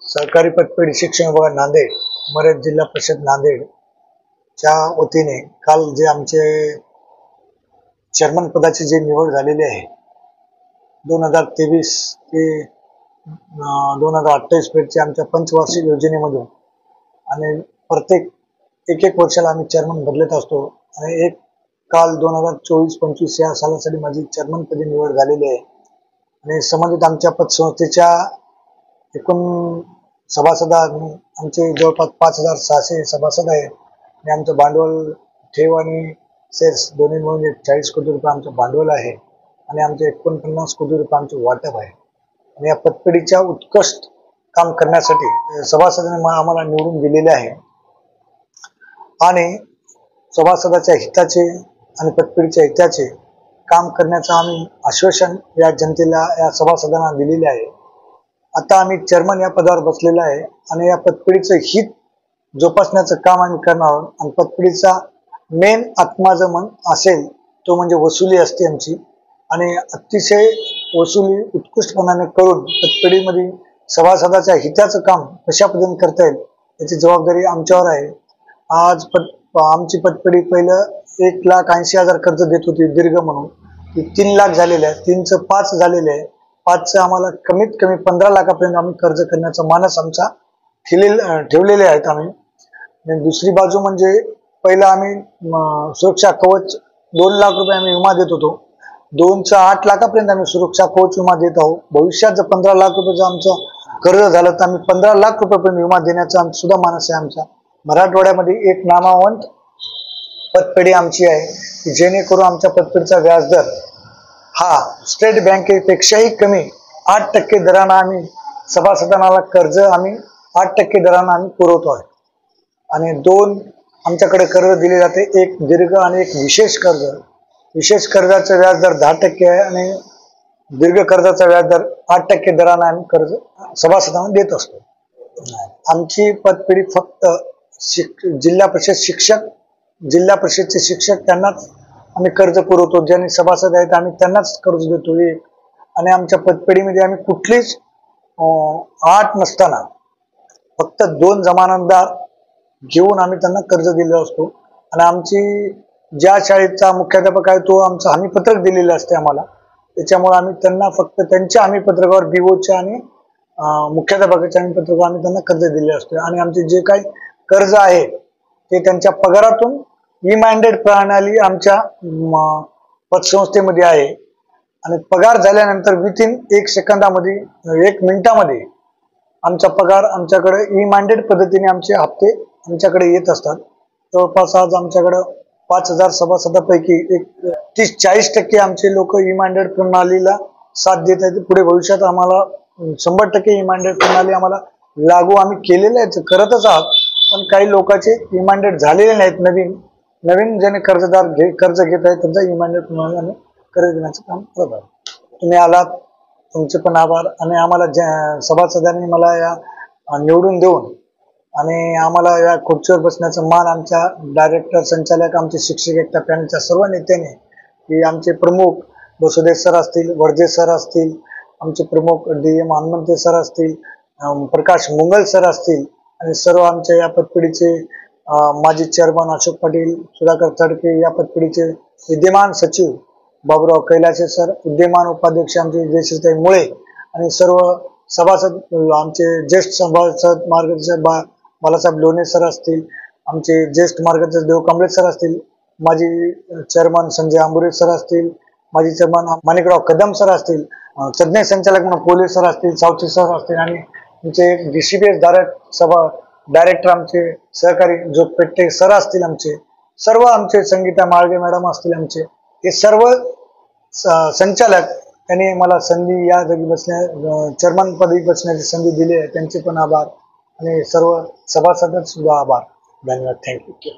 सहकारी पतपेढी शिक्षण विभाग नांदेड, मरत जिल्हा परिषद नांदेड च्या वतीने काल जे आमचे चेअरमन पदाची जे निवड झालेली आहे 2023 ते 2028 पर्यंतच्या आमच्या पंचवार्षिक योजनेमधून आणि प्रत्येक एक वर्षाला आम्ही चेअरमन बदलत असतो आणि एक काल 2024-25 या सालासाठी माझी चेअरमन पदी निवड झालेली आहे आणि संबंधित आमच्या पतसंस्थेच्या एकूण सभासदांनी आमचे जवळपास 5600 सभासद आहेत आणि आमचं भांडवल ठेव आणि शेअर्स दोन्ही मिळून 40 कोटी रुपये आमचं भांडवल आहे आणि आमचे 49 कोटी रुपये आमचे वाटप आहे आणि या पतपेढीच्या उत्कृष्ट काम करण्यासाठी सभासदांनी आम्हाला निवडून दिलेले आहे आणि सभासदाच्या हिताचे आणि पतपेढीच्या हिताचे काम करण्याचं आम्ही आश्वासन या जनतेला या सभासदांना दिलेले आहे। आता आम्ही चेअरमन या पदावर बसलेला आहे आणि या पतपेढीचं हित जोपासण्याचं काम आम्ही करणार आहोत आणि पतपेढीचा मेन आत्मा जो मन असेल तो म्हणजे वसुली असते आमची आणि अतिशय वसुली उत्कृष्टपणाने करून पतपेढीमध्ये सभासदाच्या हिताचं काम कशा पद्धतीने करता येईल याची जबाबदारी आमच्यावर आहे। आज आमची पतपेढी पहिलं 1,80,000 कर्ज देत होती दीर्घ म्हणून, ती 3 लाख झालेले आहे, 3चं 5 झालेले आहे, 5चं आम्हाला कमीत कमी 15 लाखापर्यंत आम्ही कर्ज करण्याचा मानस आमचा ठेवलेले आहेत आम्ही। आणि दुसरी बाजू म्हणजे पहिला आम्ही सुरक्षा कवच 2 लाख रुपये आम्ही विमा देत होतो, 2चं 8 लाखापर्यंत आम्ही सुरक्षा कवच विमा देत आहोत। भविष्यात जर 15 लाख रुपयाचं आमचं कर्ज झालं तर आम्ही 15 लाख रुपयापर्यंत विमा देण्याचा सुद्धा मानस आहे आमचा। मराठवाड्यामध्ये एक नामावंत पतपेढी आमची आहे की जेणेकरून आमच्या पतपेढीचा व्याजदर हा स्टेट बँकेपेक्षाही कमी 8% दराने आम्ही सभासदांना कर्ज आम्ही 8% दराने आम्ही पुरवतो आहे आणि 2 आमच्याकडे कर्ज दिले जाते, एक दीर्घ आणि एक विशेष कर्ज। विशेष कर्जाचा व्याजदर 10% आहे आणि दीर्घ कर्जाचा व्याजदर 8% दराने आम्ही कर्ज सभासदांना देत असतो। आमची पतपेढी फक्त जिल्हा परिषदचे शिक्षक त्यांनाच आम्ही कर्ज पुरवतो, ज्यांनी सभासद आहेत आम्ही त्यांनाच कर्ज देतो आणि आमच्या पतपेढीमध्ये आम्ही कुठलीच अट नसताना फक्त 2 जमानतदार घेऊन आम्ही त्यांना कर्ज दिलेलं असतो आणि आमची ज्या शाळेचा मुख्याध्यापक आहे तो आमचं हमीपत्रक दिलेलं असते आम्हाला, त्याच्यामुळे आम्ही त्यांना फक्त त्यांच्या हमीपत्रकावर बीओच्या आणि मुख्याध्यापकाच्या हमीपत्रकावर आम्ही त्यांना कर्ज दिलेले असतो आणि आमचे जे काही कर्ज आहे ते त्यांच्या पगारातून ई-माइंडेड प्रणाली आमच्या पतसंस्थेमध्ये आहे आणि पगार झाल्यानंतर विथिन 1 सेकंदामध्ये 1 मिनिटामध्ये आमचा पगार आमच्याकडे ई-माइंडेड पद्धतीने आमचे हप्ते आमच्याकडे येत असतात। जवळपास आज आमच्याकडे 5000 सभासदापैकी 30-40% आमचे लोक ई-माइंडेड प्रणालीला साथ देत आहेत। पुढे भविष्यात आम्हाला 100% ई-माइंडेड प्रणाली आम्हाला लागू आम्ही केलेले आहेत, करतच आहोत, पण काही लोकांचे ई-माइंडेड झालेले नाहीत। नवीन ज्याने कर्ज घेत आहेत त्यांचा ई-माइंडेड प्रणाली आम्ही कर्ज देण्याचं काम करत आहोत। तुम्ही आलात, तुमचे पण आभार आणि आम्हाला सभासदांनी मला या निवडून देऊन आणि आम्हाला या खुर्चीवर बसण्याचं मान आमच्या डायरेक्टर, संचालक, आमचे शिक्षक एकता पॅनलच्या सर्व नेत्यांनी, की आमचे प्रमुख बसुदेव सर असतील, वर्जे सर असतील, आमचे प्रमुख DM हनुमंते सर असतील, प्रकाश मुंगल सर असतील आणि सर्व आमच्या या पतपेढीचे माजी चेअरमन अशोक पाटील, सुधाकर तडके, या पतपेढीचे विद्यमान सचिव बाबूराव कैलासे सर, विद्यमान उपाध्यक्ष आमचे जयश्रीताई मुळे आणि सर्व सभासद आमचे ज्येष्ठ सभासद मार्गदर्शक बालासाहेब लोणे सर असतील, आमचे ज्येष्ठ मार्गदर्शक देव कांबळे सर असतील, माजी चेअरमन संजय आंबुरे सर असतील, माजी चेअरमन माणिकराव कदम सर असतील, तज्ञ संचालक म्हणून पोलीस सर असतील, सावची सर असतील आणि आमचे DCPS डायरेक्टर आमचे सहकारी जोगपेटे सर असतील, आमचे सर्व आमचे संगीता माळगे मॅडम असतील, आमचे हे सर्व संचालक त्यांनी मला संधी या जागी चेअरमन पदी बसण्याची संधी दिली आहे, त्यांचे पण आभार आणि सर्व सभासदांचे सुद्धा आभार। धन्यवाद, थँक्यू।